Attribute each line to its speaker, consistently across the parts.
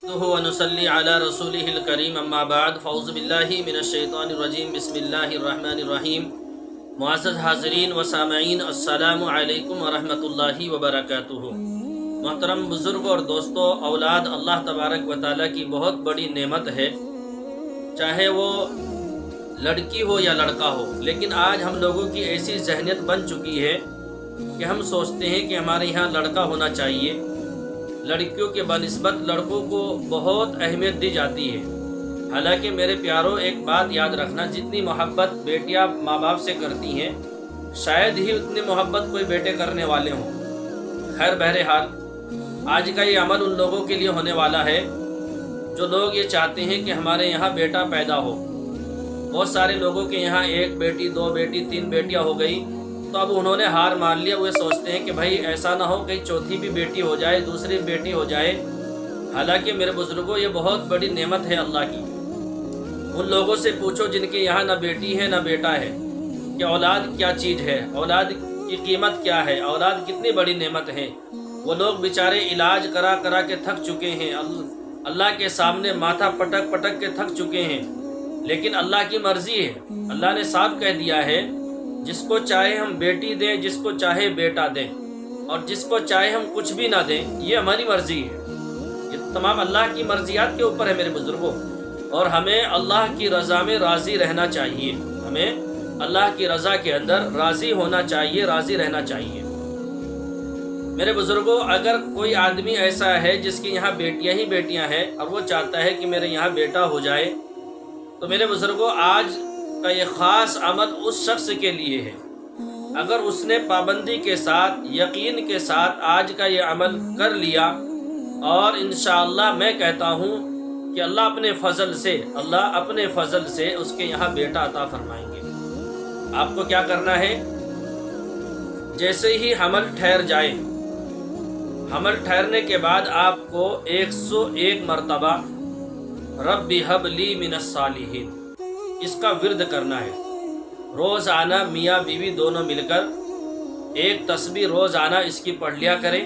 Speaker 1: ونصلي على رسوله الكريم اما بعد فاعوذ باللہ من الشیطان الرجیم بسم اللہ الرحمن الرحیم معزز حاضرین و سامعین السلام علیکم ورحمۃ اللہ وبرکاتہ۔ محترم بزرگ اور دوستو، اولاد اللہ تبارک و تعالیٰ کی بہت بڑی نعمت ہے، چاہے وہ لڑکی ہو یا لڑکا ہو، لیکن آج ہم لوگوں کی ایسی ذہنیت بن چکی ہے کہ ہم سوچتے ہیں کہ ہمارے یہاں لڑکا ہونا چاہیے، لڑکیوں کے بنسبت لڑکوں کو بہت اہمیت دی جاتی ہے۔ حالانکہ میرے پیاروں، ایک بات یاد رکھنا، جتنی محبت بیٹیاں ماں باپ سے کرتی ہیں شاید ہی اتنی محبت کوئی بیٹے کرنے والے ہوں۔ خیر، بہرحال آج کا یہ عمل ان لوگوں کے لیے ہونے والا ہے جو لوگ یہ چاہتے ہیں کہ ہمارے یہاں بیٹا پیدا ہو۔ بہت سارے لوگوں کے یہاں ایک بیٹی، دو بیٹی، تین بیٹیاں ہو گئی، تو اب انہوں نے ہار مان لیا۔ وہ سوچتے ہیں کہ بھائی ایسا نہ ہو کہیں چوتھی بھی بیٹی ہو جائے، دوسری بیٹی ہو جائے۔ حالانکہ میرے بزرگوں، یہ بہت بڑی نعمت ہے اللہ کی۔ ان لوگوں سے پوچھو جن کے یہاں نہ بیٹی ہے نہ بیٹا ہے کہ اولاد کیا چیز ہے، اولاد کی قیمت کیا ہے، اولاد کتنی بڑی نعمت ہے۔ وہ لوگ بیچارے علاج کرا کرا کے تھک چکے ہیں، اللہ کے سامنے ماتھا پٹک پٹک کے تھک چکے ہیں، لیکن اللہ کی مرضی ہے۔ اللہ نے صاف کہہ دیا ہے، جس کو چاہے ہم بیٹی دیں، جس کو چاہے بیٹا دیں، اور جس کو چاہے ہم کچھ بھی نہ دیں، یہ ہماری مرضی ہے۔ یہ تمام اللہ کی مرضیات کے اوپر ہے میرے بزرگوں، اور ہمیں اللہ کی رضا میں راضی رہنا چاہیے، ہمیں اللہ کی رضا کے اندر راضی ہونا چاہیے، راضی رہنا چاہیے۔ میرے بزرگوں، اگر کوئی آدمی ایسا ہے جس کے یہاں بیٹیاں ہی بیٹیاں ہیں اور وہ چاہتا ہے کہ میرے یہاں بیٹا ہو جائے، تو میرے بزرگوں، آج کا یہ خاص عمل اس شخص کے لیے ہے۔ اگر اس نے پابندی کے ساتھ، یقین کے ساتھ آج کا یہ عمل کر لیا، اور انشاءاللہ میں کہتا ہوں کہ اللہ اپنے فضل سے اس کے یہاں بیٹا عطا فرمائیں گے۔ آپ کو کیا کرنا ہے؟ جیسے ہی حمل ٹھہر جائے، حمل ٹھہرنے کے بعد آپ کو 101 مرتبہ رب ہب لی من الصالحین اس کا ورد کرنا ہے۔ روزانہ میاں بیوی دونوں مل کر ایک تسبیح روزانہ اس کی پڑھ لیا کریں،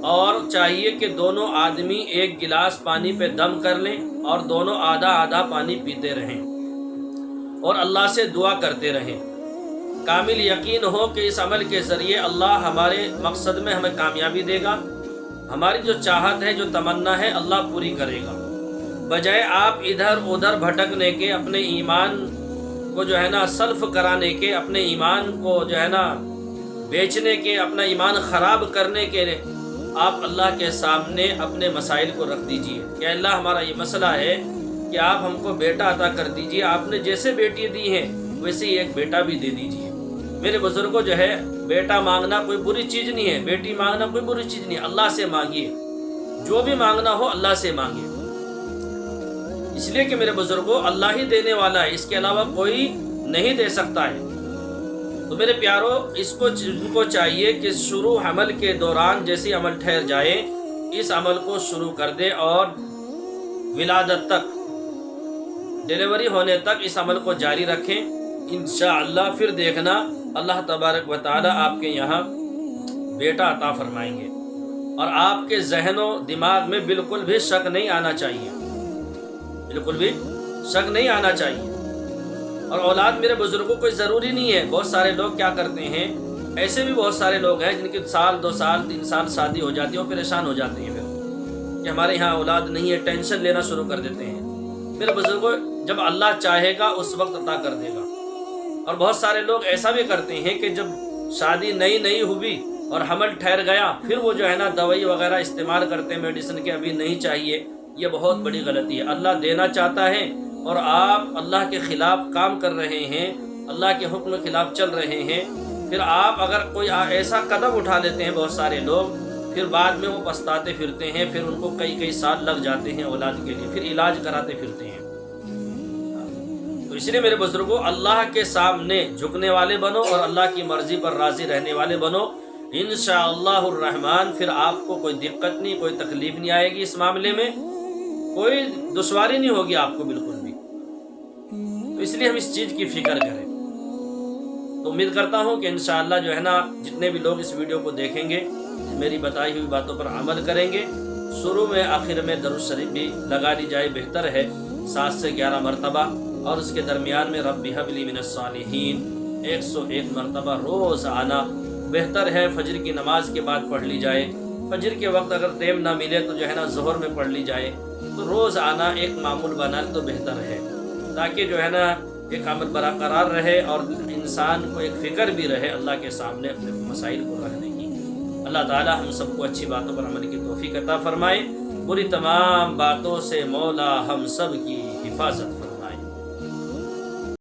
Speaker 1: اور چاہیے کہ دونوں آدمی ایک گلاس پانی پہ دم کر لیں اور دونوں آدھا آدھا پانی پیتے رہیں اور اللہ سے دعا کرتے رہیں۔ کامل یقین ہو کہ اس عمل کے ذریعے اللہ ہمارے مقصد میں ہمیں کامیابی دے گا، ہماری جو چاہت ہے، جو تمنا ہے، اللہ پوری کرے گا۔ بجائے آپ ادھر ادھر بھٹکنے کے، اپنے ایمان کو جو ہے نا سلف کرانے کے، اپنے ایمان کو جو ہے نا بیچنے کے، اپنا ایمان خراب کرنے کے، آپ اللہ کے سامنے اپنے مسائل کو رکھ دیجئے کہ اللہ، ہمارا یہ مسئلہ ہے کہ آپ ہم کو بیٹا عطا کر دیجئے، آپ نے جیسے بیٹی دی ہیں ویسے ہی ایک بیٹا بھی دے دیجئے۔ میرے بزرگوں، جو ہے بیٹا مانگنا کوئی بری چیز نہیں ہے، بیٹی مانگنا کوئی بری چیز نہیں ہے۔ اللہ سے مانگیے، جو بھی مانگنا ہو اللہ سے مانگیے، اس لیے کہ میرے بزرگوں، اللہ ہی دینے والا ہے، اس کے علاوہ کوئی نہیں دے سکتا ہے۔ تو میرے پیاروں، ان کو چاہیے کہ شروع حمل کے دوران جیسے عمل ٹھہر جائے، اس عمل کو شروع کر دے، اور ولادت تک، ڈیلیوری ہونے تک اس عمل کو جاری رکھیں۔ انشاءاللہ پھر دیکھنا اللہ تبارک و تعالی آپ کے یہاں بیٹا عطا فرمائیں گے، اور آپ کے ذہن و دماغ میں بالکل بھی شک نہیں آنا چاہیے، بالکل بھی شک نہیں آنا چاہیے۔ اور اولاد میرے بزرگوں کوئی ضروری نہیں ہے۔ بہت سارے لوگ کیا کرتے ہیں، ایسے بھی بہت سارے لوگ ہیں جن کی سال، 2 سال، 3 سال شادی ہو جاتی ہے، وہ پریشان ہو جاتے ہیں پھر کہ ہمارے یہاں اولاد نہیں ہے، ٹینشن لینا شروع کر دیتے ہیں۔ میرے بزرگوں، جب اللہ چاہے گا اس وقت عطا کر دے گا۔ اور بہت سارے لوگ ایسا بھی کرتے ہیں کہ جب شادی نئی ہوئی اور حمل ٹھہر گیا، پھر وہ جو ہے نا دوائی وغیرہ استعمال کرتے ہیں، میڈیسن کے، ابھی نہیں چاہیے۔ یہ بہت بڑی غلطی ہے۔ اللہ دینا چاہتا ہے اور آپ اللہ کے خلاف کام کر رہے ہیں، اللہ کے حکم کے خلاف چل رہے ہیں، پھر آپ اگر کوئی ایسا قدم اٹھا لیتے ہیں، بہت سارے لوگ پھر بعد میں وہ پچھتاتے پھرتے ہیں، پھر ان کو کئی سال لگ جاتے ہیں اولاد کے لیے، پھر علاج کراتے پھرتے ہیں۔ تو اس لیے میرے بزرگوں، اللہ کے سامنے جھکنے والے بنو اور اللہ کی مرضی پر راضی رہنے والے بنو۔ انشاءاللہ الرحمن پھر آپ کو کوئی دقت نہیں، کوئی تکلیف نہیں آئے گی، اس معاملے میں کوئی دشواری نہیں ہوگی آپ کو بالکل بھی۔ تو اس لیے ہم اس چیز کی فکر کریں۔ تو امید کرتا ہوں کہ انشاءاللہ جو ہے نا جتنے بھی لوگ اس ویڈیو کو دیکھیں گے، میری بتائی ہوئی باتوں پر عمل کریں گے، شروع میں آخر میں درود شریف بھی لگا لی جائے، بہتر ہے 7 سے 11 مرتبہ، اور اس کے درمیان میں رب هب لی من الصالحین 101 مرتبہ روز آنا بہتر ہے۔ فجر کی نماز کے بعد پڑھ لی جائے، فجر کے وقت اگر ٹائم نہ ملے تو جو ہے نا ظہر میں پڑھ لی جائے، تو روز آنا ایک معمول بنا تو بہتر ہے، تاکہ جو ہے نا ایک عمل برقرار رہے اور انسان کو ایک فکر بھی رہے اللہ کے سامنے اپنے مسائل کو رکھنے کی۔ اللہ تعالی ہم سب کو اچھی باتوں پر عمل کی توفیق عطا فرمائے، بری تمام باتوں سے مولا ہم سب کی حفاظت